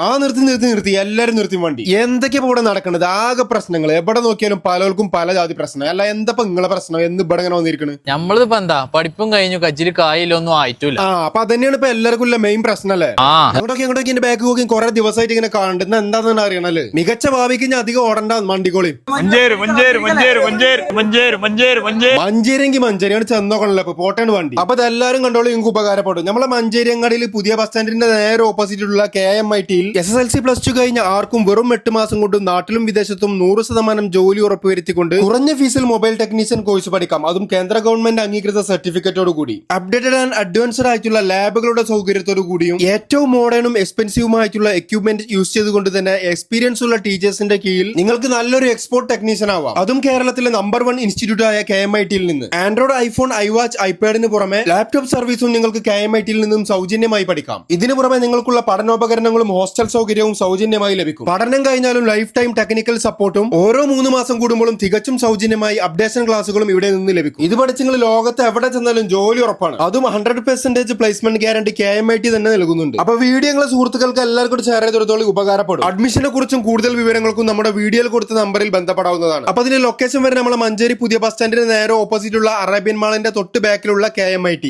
നിർത്തി എല്ലാരും നിർത്തി വണ്ടി. എന്തൊക്കെയാ ഇവിടെ നടക്കുന്നത്? ആകെ പ്രശ്നങ്ങൾ. എവിടെ നോക്കിയാലും പലർക്കും പല ജാതി പ്രശ്നം. അല്ല എന്താ നിങ്ങളെ പ്രശ്നം? എന്ന് ഇവിടെ ഇങ്ങനെ വന്നിരിക്കണ്? നമ്മളിപ്പോ എന്താ പഠിപ്പും കഴിഞ്ഞു, കജ്ജില് കായിലൊന്നും ആയിട്ടില്ല. അപ്പൊ അതന്നെയാണ് ഇപ്പൊ എല്ലാവർക്കും മെയിൻ പ്രശ്നം അല്ലേ? അങ്ങോട്ടൊക്കെ എന്റെ ബാക്ക് നോക്കി കുറെ ദിവസമായിട്ട് ഇങ്ങനെ കാണുന്നത് എന്താണെന്ന് അറിയണല്ലേ? മികച്ച ഭാവിക്ക് ഞാൻ അധികം ഓടണ്ട വണ്ടിക്കോളി. മഞ്ചേരിയെങ്കിൽ മഞ്ചേരിയാണ് ചെന്നോക്കണല്ലോ. ഇപ്പൊ പോട്ടാണ് വണ്ടി. അപ്പൊ അതെല്ലാരും കണ്ടോളൂ, നിങ്ങൾക്ക് ഉപകാരപ്പെടും. നമ്മളെ മഞ്ചേരി അങ്ങാടിയിൽ പുതിയ ബസ് സ്റ്റാൻഡിന്റെ നേരെ ഓപ്പോസിറ്റുള്ള KMITയിൽ SSLC+2 കഴിഞ്ഞ ആർക്കും വെറും 8 മാസം കൊണ്ട് നാട്ടിലും വിദേശത്തും 100% ജോലി ഉറപ്പുവരുത്തിക്കൊണ്ട് കുറഞ്ഞ ഫീസിൽ മൊബൈൽ ടെക്നീഷ്യൻ കോഴ്സ് പഠിക്കാം. അതും കേന്ദ്ര ഗവൺമെന്റ് അംഗീകൃത സർട്ടിഫിക്കറ്റോട് കൂടി. അപ്ഡേറ്റഡ് ആൻഡ് അഡ്വാൻസ്ഡ് ആയിട്ടുള്ള ലാബുകളുടെ സൗകര്യത്തോടു കൂടിയും ഏറ്റവും മോഡേണും എക്സ്പെൻസീവുമായിട്ടുള്ള എക്യുപ്മെന്റ് യൂസ് ചെയ്തുകൊണ്ട് തന്നെ എക്സ്പീരിയൻസ് ഉള്ള ടീച്ചേഴ്സിന്റെ കീഴിൽ നിങ്ങൾക്ക് നല്ലൊരു എക്സ്പോർട്ട് ടെക്നീഷ്യൻ ആവാം. അതും കേരളത്തിലെ നമ്പർ 1 ഇൻസ്റ്റിറ്റ്യൂട്ട് ആയ KMITയിൽ നിന്ന്. ആൻഡ്രോയിഡ്, ഐഫോൺ, iWatch, iPadന് പുറമെ ലാപ്ടോപ്പ് സർവീസും നിങ്ങൾക്ക് KMITയിൽ നിന്നും സൗജന്യമായി പഠിക്കാം. ഇതിനു പുറമെ നിങ്ങൾക്കുള്ള പഠനോപകരണങ്ങളും ഹോസ്റ്റൽ സൗകര്യവും സൗജന്യമായി ലഭിക്കും. പഠനം കഴിഞ്ഞാലും ലൈഫ് ടൈം ടെക്നിക്കൽ സപ്പോർട്ടും ഓരോ 3 മാസം കൂടുമ്പോഴും തികച്ചും സൗജന്യമായി അപ്ഡേഷൻ ക്ലാസുകളും ഇവിടെ നിന്ന് ലഭിക്കും. ഇത് പഠിച്ചെങ്കിൽ ലോകത്ത് എവിടെ ചെന്നാലും ജോലി ഉറപ്പാണ്. അതും 100% പ്ലേസ്മെന്റ് ഗ്യാരണ്ടി KMIT തന്നെ നൽകുന്നുണ്ട്. അപ്പൊ വീഡിയോ നിങ്ങളെ സുഹൃത്തുക്കൾക്ക് എല്ലാവർക്കും ഷെയർ ചെയ്തെടുത്തോളം ഉപകാരപ്പെടും. അഡ്മിഷനെ കുറിച്ചും കൂടുതൽ വിവരങ്ങൾക്കും നമ്മുടെ വീഡിയോയിൽ കൊടുത്ത നമ്പറിൽ ബന്ധപ്പെടാവുന്നതാണ്. അപ്പൊ അതിന്റെ ലൊക്കേഷൻ വരെ നമ്മളെ മഞ്ചേരി പുതിയ ബസ് സ്റ്റാൻഡിന് നേരെ ഓപ്പോസിറ്റുള്ള അറേബ്യൻ മാളിന്റെ തൊട്ട് ബാക്കിലുള്ള KMIT.